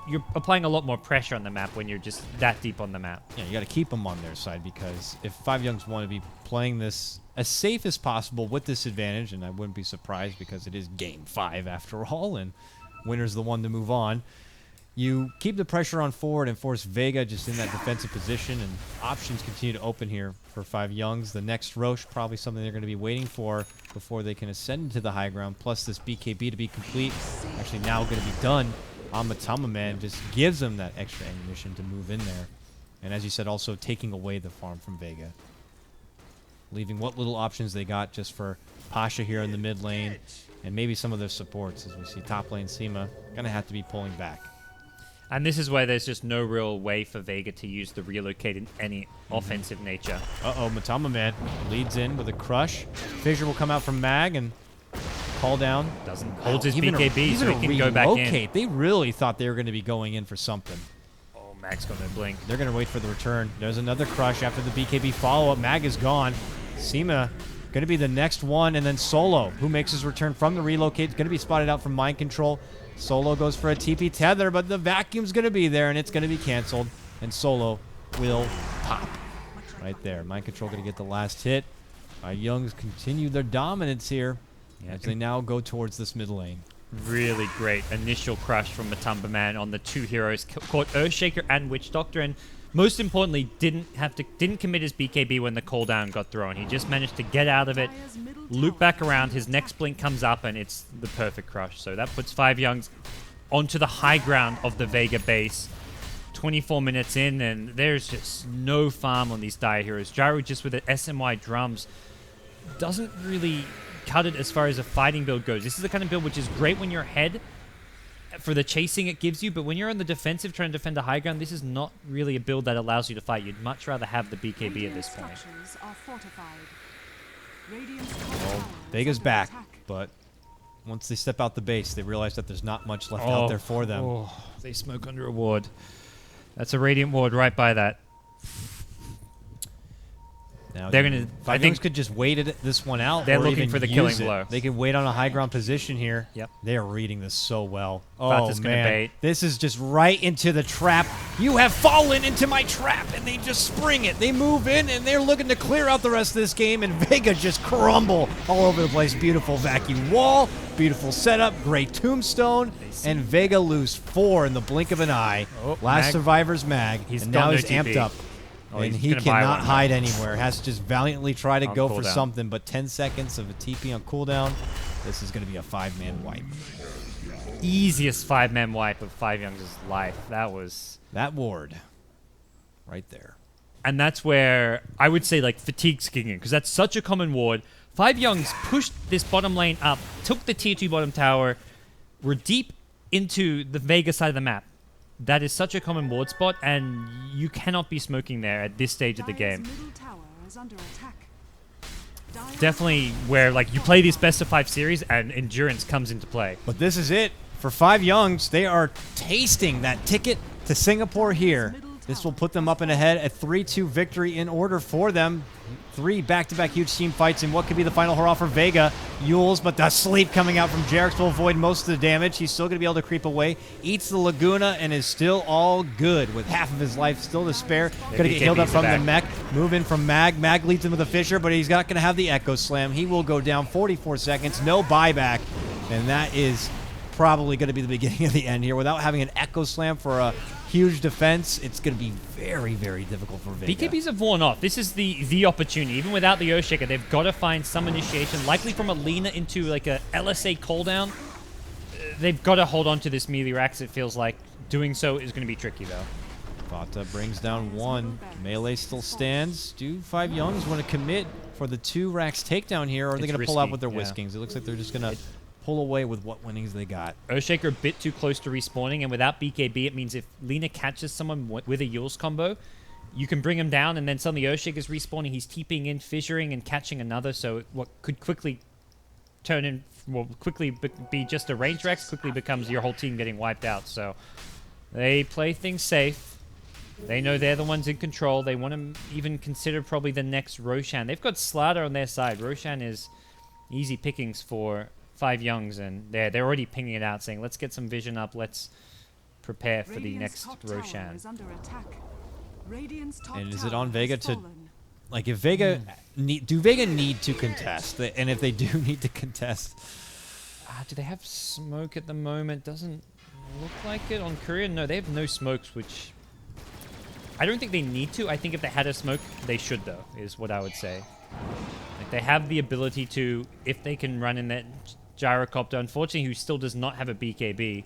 Speaker 2: you're applying a lot more pressure on the map when you're just that deep on the map.
Speaker 1: Yeah, you got to keep them on their side, because if 5JuNGz want to be playing this as safe as possible with this advantage, and I wouldn't be surprised because it is Game 5 after all, and winner's the one to move on. You keep the pressure on forward and force Vega just in that defensive position, and options continue to open here for 5JuNGz. The next Roche, probably something they're going to be waiting for before they can ascend to the high ground, plus this BKB to be complete. Actually now going to be done on Tumbleman, just gives them that extra ammunition to move in there. And as you said, also taking away the farm from Vega. leaving what little options they got just for Pasha here in the mid lane, and maybe some of their supports, as we see top lane Sima going to have to be pulling back.
Speaker 2: And this is where there's just no real way for Vega to use the relocate in any offensive nature.
Speaker 1: Uh-oh, Matama Man leads in with a crush. Fissure will come out from Mag and call down.
Speaker 2: Doesn't holds his
Speaker 1: Even
Speaker 2: BKB so
Speaker 1: even
Speaker 2: he can go back in.
Speaker 1: relocate. They really thought they were going to be going in for something.
Speaker 2: Oh, Mag's got no blink.
Speaker 1: They're going to wait for the return. There's another crush after the BKB follow-up. Mag is gone. Sima going to be the next one, and then Solo, who makes his return from the relocate, going to be spotted out from Mind Control. Solo goes for a TP tether, but the vacuum's going to be there, and it's going to be canceled, and Solo will pop. Right there. Mind Control going to get the last hit. 5JuNGz continue their dominance here as they now go towards this mid lane.
Speaker 2: Really great initial crush from Matamba Man on the two heroes. Caught Earthshaker and Witch Doctor, and most importantly, didn't commit his BKB when the cooldown got thrown. He just managed to get out of it, loop back around, his next blink comes up, and it's the perfect crush. So that puts 5JuNGz onto the high ground of the Vega base. 24 minutes in, and there's just no farm on these dire heroes. Gyro just with the SMY drums doesn't really cut it as far as a fighting build goes. This is the kind of build which is great when you're ahead for the chasing it gives you, but when you're on the defensive trying to defend the high ground, this is not really a build that allows you to fight. You'd much rather have the BKB at this point.
Speaker 1: Well, Vega's back, but once they step out the base, they realize that there's not much left out there for them.
Speaker 2: Oh, they smoke under a ward. That's a Radiant ward right by that.
Speaker 1: Now
Speaker 2: They're gonna. I think
Speaker 1: could just wait this one out.
Speaker 2: They're
Speaker 1: or
Speaker 2: looking
Speaker 1: even
Speaker 2: for the
Speaker 1: use
Speaker 2: killing
Speaker 1: it.
Speaker 2: blow.
Speaker 1: They can wait on a high ground position here.
Speaker 2: Yep.
Speaker 1: They are reading this so well.
Speaker 2: Vatta's
Speaker 1: Oh
Speaker 2: gonna
Speaker 1: man,
Speaker 2: bait.
Speaker 1: this is just right into the trap. You have fallen into my trap, and they just spring it. They move in, and they're looking to clear out the rest of this game, and Vega just crumble all over the place. Beautiful vacuum wall, beautiful setup, great tombstone, and Vega lose 4 in the blink of an eye.
Speaker 2: Oh,
Speaker 1: Last
Speaker 2: Mag.
Speaker 1: survivor's Mag,
Speaker 2: He's
Speaker 1: and
Speaker 2: got
Speaker 1: now
Speaker 2: no
Speaker 1: he's
Speaker 2: TP.
Speaker 1: amped up.
Speaker 2: Oh,
Speaker 1: And
Speaker 2: he's
Speaker 1: he
Speaker 2: gonna buy
Speaker 1: cannot
Speaker 2: one.
Speaker 1: hide anywhere. Has to just valiantly try to
Speaker 2: On
Speaker 1: go for
Speaker 2: cooldown.
Speaker 1: something, but 10 seconds of a TP on cooldown. This is going to be a 5-man wipe.
Speaker 2: Easiest 5-man wipe of 5JuNGz's life. That was...
Speaker 1: That ward right there.
Speaker 2: And that's where I would say, like, fatigue's kicking in, because that's such a common ward. 5JuNGz pushed this bottom lane up, took the tier 2 bottom tower, were deep into the Vega side of the map. That is such a common ward spot, and you cannot be smoking there at this stage of the game. Definitely where, like, you play this best of 5 series and endurance comes into play.
Speaker 1: But this is it. For 5JuNGz, they are tasting that ticket to Singapore here. This will put them up and ahead. A 3-2 victory in order for them. 3 back-to-back huge team fights in what could be the final hurrah for Vega. Yules, but the sleep coming out from Jerax will avoid most of the damage. He's still going to be able to creep away. Eats the Laguna and is still all good with half of his life still to spare. Going to get healed up from the mech. Move in from Mag. Mag leads him with a Fissure, but he's not going to have the Echo Slam. He will go down 44 seconds. No buyback. And that is probably going to be the beginning of the end here. Without having an Echo Slam for a huge defense, it's going to be very, very difficult for Vega.
Speaker 2: BKBs have worn off. This is the opportunity. Even without the Earthshaker, they've got to find some initiation, likely from a Lina into like a LSA cooldown. They've got to hold on to this melee racks, it feels like. Doing so is going to be tricky, though.
Speaker 1: Vatta brings down 1. Melee still stands. Do 5JuNGz want to commit for the 2 racks takedown here, or are they
Speaker 2: It's
Speaker 1: going to pull out
Speaker 2: risky,
Speaker 1: with their
Speaker 2: yeah.
Speaker 1: whiskings? It looks like they're just going to pull away with what winnings they got.
Speaker 2: Earthshaker a bit too close to respawning, and without BKB, it means if Lina catches someone with a Yules combo, you can bring him down, and then suddenly Earthshaker's respawning, he's TPing in, fissuring, and catching another, so what could quickly turn in, well, quickly be just a range Rex, quickly becomes your whole team getting wiped out, so they play things safe. They know they're the ones in control. They want to even consider probably the next Roshan. They've got Slatter on their side. Roshan is easy pickings for 5JuNGz, and they're already pinging it out, saying, let's get some vision up, let's prepare for the next Roshan.
Speaker 1: And is it on Vega to, like, if Vega, do Vega need to contest? And if they do need to contest,
Speaker 2: Do they have smoke at the moment? Doesn't look like it. On Korea, no, they have no smokes, which I don't think they need to. I think if they had a smoke, they should, though, is what I would say. Like, they have the ability to, if they can run in that gyrocopter, unfortunately, who still does not have a BKB.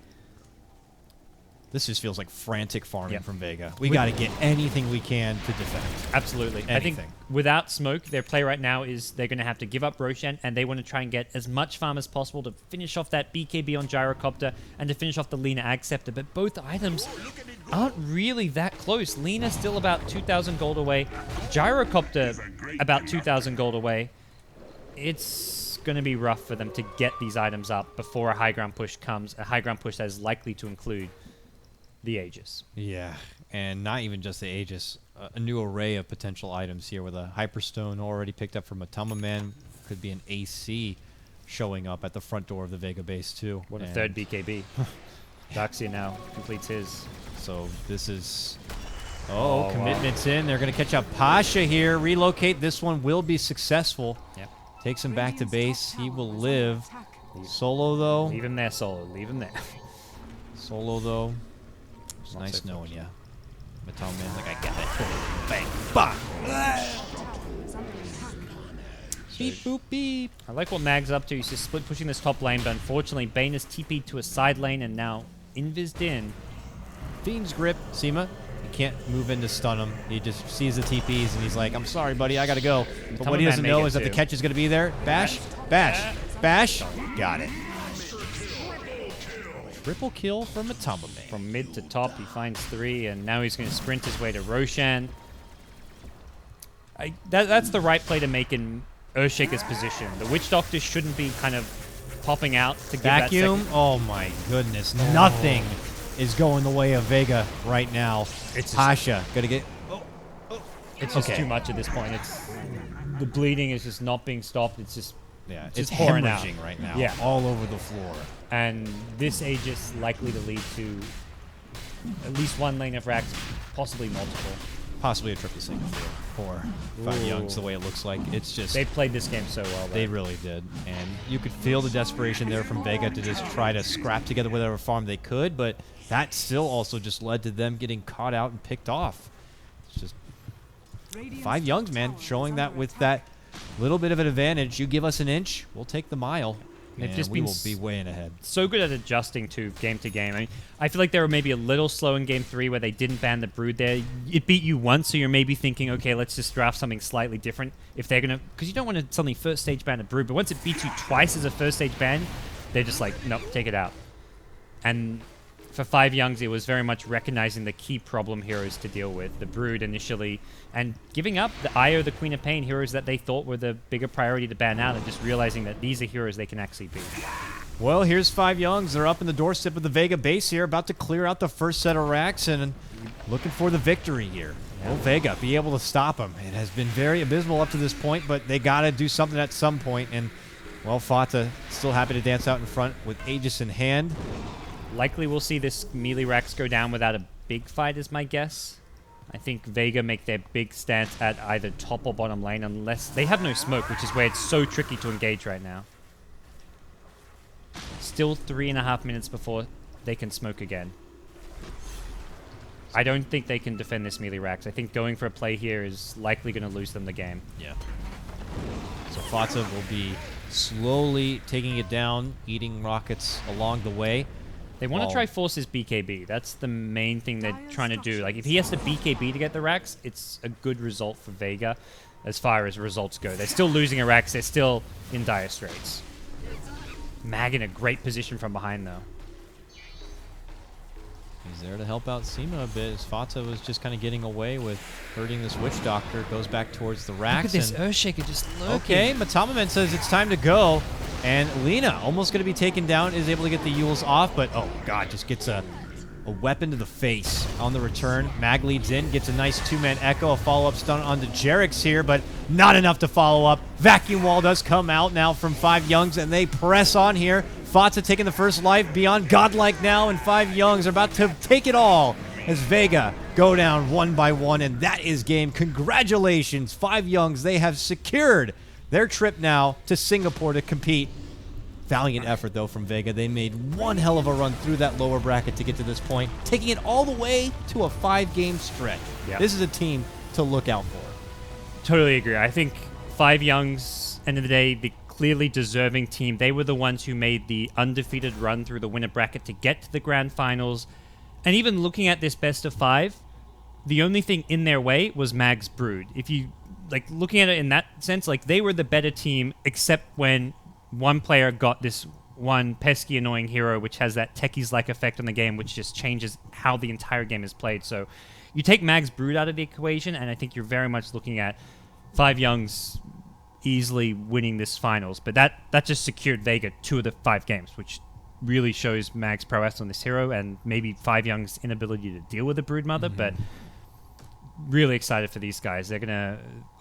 Speaker 1: This just feels like frantic farming
Speaker 2: Yep.
Speaker 1: from Vega. We got to get anything we can to defend.
Speaker 2: Absolutely. I think
Speaker 1: Anything.
Speaker 2: without smoke, their play right now is they're going to have to give up Roshan, and they want to try and get as much farm as possible to finish off that BKB on Gyrocopter and to finish off the Lina Ag Scepter. But both items aren't really that close. Lina still about 2,000 gold away. Gyrocopter about 2,000 gold away. It's going to be rough for them to get these items up before a high ground push comes. A high ground push that is likely to include the Aegis.
Speaker 1: Yeah, and not even just the Aegis. A new array of potential items here with a Hyperstone already picked up from Matama Man. Could be an AC showing up at the front door of the Vega base too.
Speaker 2: What a
Speaker 1: And
Speaker 2: third BKB. Darkseer now completes his.
Speaker 1: So this is...
Speaker 2: Oh, wow.
Speaker 1: Commitment's in. They're going to catch up Pasha here. Relocate. This one will be successful.
Speaker 2: Yep.
Speaker 1: Takes him back to
Speaker 3: Radiant's
Speaker 1: base.
Speaker 3: top
Speaker 1: He
Speaker 3: tower
Speaker 1: will
Speaker 3: is under
Speaker 1: live.
Speaker 3: attack.
Speaker 1: Solo though.
Speaker 2: Leave him there, Solo. Leave him there.
Speaker 1: Solo though. It's
Speaker 2: Not
Speaker 1: nice
Speaker 2: so
Speaker 1: knowing ya. Matama Man like, I got it. Bang. Bang.
Speaker 3: Tower is under attack.
Speaker 1: Beep boop beep.
Speaker 2: I like what Mag's up to. He's just split pushing this top lane, but unfortunately, Bane is TP'd to a side lane and now invised in.
Speaker 1: Fiend's grip. Seema. He can't move in to stun him. He just sees the TPs and he's like, I'm sorry, buddy, I gotta go. But what he
Speaker 2: Man
Speaker 1: doesn't
Speaker 2: may
Speaker 1: know
Speaker 2: get
Speaker 1: is that the
Speaker 2: too.
Speaker 1: catch is gonna be there. Bash. Bash. Bash. Got it. Triple kill from Matama Man.
Speaker 2: From mid to top, he finds 3, and now he's going to sprint his way to Roshan. That's the right play to make in Earthshaker's position. The Witch Doctor shouldn't be kind of popping out to give
Speaker 1: Vacuum.
Speaker 2: that second.
Speaker 1: Oh my goodness. Nothing is going the way of Vega right now.
Speaker 2: It's just-
Speaker 1: Pasha gonna get.
Speaker 2: It's just
Speaker 1: Okay.
Speaker 2: too much at this point. The bleeding is just not being stopped. It's just
Speaker 1: Yeah,
Speaker 2: just
Speaker 1: it's
Speaker 2: pouring out.
Speaker 1: hemorrhaging right now.
Speaker 2: Yeah.
Speaker 1: All over the floor.
Speaker 2: And this Aegis likely to lead to at least one lane of racks, possibly multiple.
Speaker 1: Possibly a triple single for 5JuNGz, the way it looks like. It's just.
Speaker 2: They played this game so well, though.
Speaker 1: They really did. And you could feel the desperation there from Vega to just try to scrap together whatever farm they could, but that still also just led to them getting caught out and picked off. It's just
Speaker 3: Radiant's
Speaker 1: 5JuNGz,
Speaker 3: top
Speaker 1: man,
Speaker 3: tower is
Speaker 1: showing that
Speaker 3: under
Speaker 1: with
Speaker 3: attack.
Speaker 1: that little bit of an advantage. You give us an inch, we'll take the mile.
Speaker 2: They've
Speaker 1: And
Speaker 2: just
Speaker 1: we
Speaker 2: been
Speaker 1: will be way in ahead.
Speaker 2: so good at adjusting to game. I mean, I feel like they were maybe a little slow in game 3 where they didn't ban the Brood there. It beat you once, so you're maybe thinking, okay, let's just draft something slightly different. If they're going to... Because you don't want to suddenly first stage ban a Brood, but once it beats you twice as a first stage ban, they're just like, nope, take it out. And for 5JuNGz, it was very much recognizing the key problem heroes to deal with, the Brood initially, and giving up the Io, the Queen of Pain heroes that they thought were the bigger priority to ban out, and just realizing that these are heroes they can actually beat.
Speaker 1: Well, here's 5JuNGz. They're up in the doorstep of the Vega base here, about to clear out the first set of racks and looking for the victory here. Will Vega be able to stop them? It has been very abysmal up to this point, but they got to do something at some point. And, well, Fata still happy to dance out in front with Aegis in hand.
Speaker 2: Likely we'll see this melee Rax go down without a big fight is my guess. I think Vega make their big stance at either top or bottom lane unless they have no smoke, which is where it's so tricky to engage right now. Still 3.5 minutes before they can smoke again. I don't think they can defend this melee Rax. I think going for a play here is likely going to lose them the game.
Speaker 1: Yeah. So Fata will be slowly taking it down, eating rockets along the way.
Speaker 2: They want to
Speaker 1: Well-
Speaker 2: try force his BKB. That's the main thing they're trying to do. Like, if he has to BKB to get the Rax, it's a good result for Vega as far as results go. They're still losing a Rax. They're still in dire straits. Mag in a great position from behind, though.
Speaker 1: He's there to help out Seema a bit as Fata was just kind of getting away with hurting this Witch Doctor. Goes back towards the
Speaker 2: Look
Speaker 1: racks.
Speaker 2: at this
Speaker 1: and-
Speaker 2: Earthshaker just lurking.
Speaker 1: Okay, Matamaman says it's time to go. And Lina, almost going to be taken down, is able to get the Yules off, but oh god, just gets a weapon to the face on the return. Mag leads in, gets a nice two-man echo, a follow-up stun onto Jerix here, but not enough to follow up. Vacuum Wall does come out now from 5JuNGz, and they press on here. Fata taking the first life, beyond godlike now, and 5JuNGz are about to take it all as Vega go down one by one, and that is game. Congratulations, 5JuNGz. They have secured their trip now to Singapore to compete. Valiant effort, though, from Vega. They made one hell of a run through that lower bracket to get to this point, taking it all the way to a 5-game stretch.
Speaker 2: Yeah.
Speaker 1: This is a team to look out for.
Speaker 2: Totally agree. I think 5JuNGz, end of the day, the clearly deserving team. They were the ones who made the undefeated run through the winner bracket to get to the grand finals. And even looking at this best of 5, the only thing in their way was Mag's Brood. If you like looking at it in that sense, like they were the better team, except when one player got this one pesky, annoying hero, which has that techies-like effect on the game, which just changes how the entire game is played. So you take Mag's Brood out of the equation, and I think you're very much looking at 5JuNGz easily winning this finals. But that just secured Vega 2 of the 5 games, which really shows Mag's prowess on this hero, and maybe 5JuNGz's inability to deal with the Broodmother, but really excited for these guys. I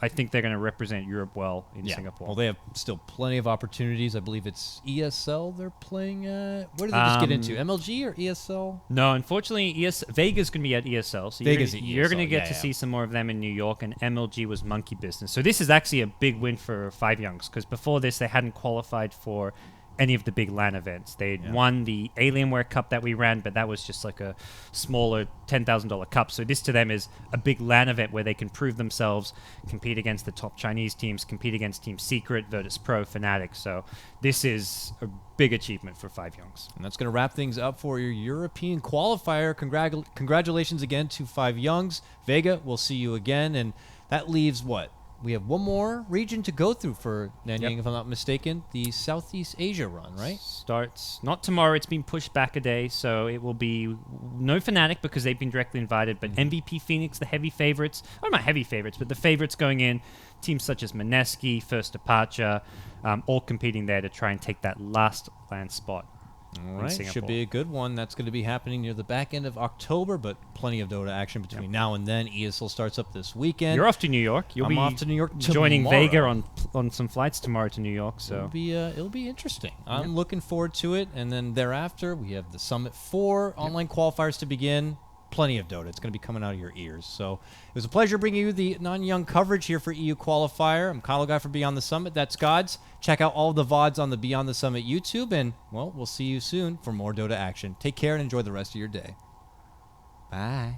Speaker 2: think they're gonna represent Europe well in Singapore.
Speaker 1: Well, they have still plenty of opportunities. I believe it's ESL they're playing at. Where did they just get into? MLG or ESL?
Speaker 2: No, unfortunately, Vega's going to be at ESL. So you're going to get to see some more of them in New York, and MLG was monkey business. So this is actually a big win for 5JuNGz, because before this, they hadn't qualified for any of the big LAN events. They'd won the Alienware Cup that we ran, but that was just like a smaller $10,000 cup. So this to them is a big LAN event where they can prove themselves, compete against the top Chinese teams, compete against Team Secret, Virtus Pro, Fnatic. So this is a big achievement for 5JuNGz.
Speaker 1: And that's going to wrap things up for your European qualifier. Congratulations again to 5JuNGz. Vega, we'll see you again. And that leaves what? We have one more region to go through for Nanyang, if I'm not mistaken. The Southeast Asia run, right?
Speaker 2: Starts not tomorrow. It's been pushed back a day, so it will be no Fnatic because they've been directly invited, but MVP Phoenix, the heavy favorites, or not heavy favorites, but the favorites going in, teams such as Maneski, First Departure, all competing there to try and take that last LAN spot.
Speaker 1: All right, should be a good one. That's going to be happening near the back end of October, but plenty of Dota action between now and then. ESL starts up this weekend.
Speaker 2: You're off to New York.
Speaker 1: I'm off to New York tomorrow.
Speaker 2: Joining Vega on some flights tomorrow to New York. So
Speaker 1: it'll be interesting. I'm looking forward to it. And then thereafter, we have the Summit 4 online qualifiers to begin. Plenty of Dota. It's going to be coming out of your ears. So it was a pleasure bringing you the Nanyang coverage here for EU Qualifier. I'm Kyle Guy for Beyond the Summit. That's Gods. Check out all of the VODs on the Beyond the Summit YouTube. And, well, we'll see you soon for more Dota action. Take care and enjoy the rest of your day. Bye.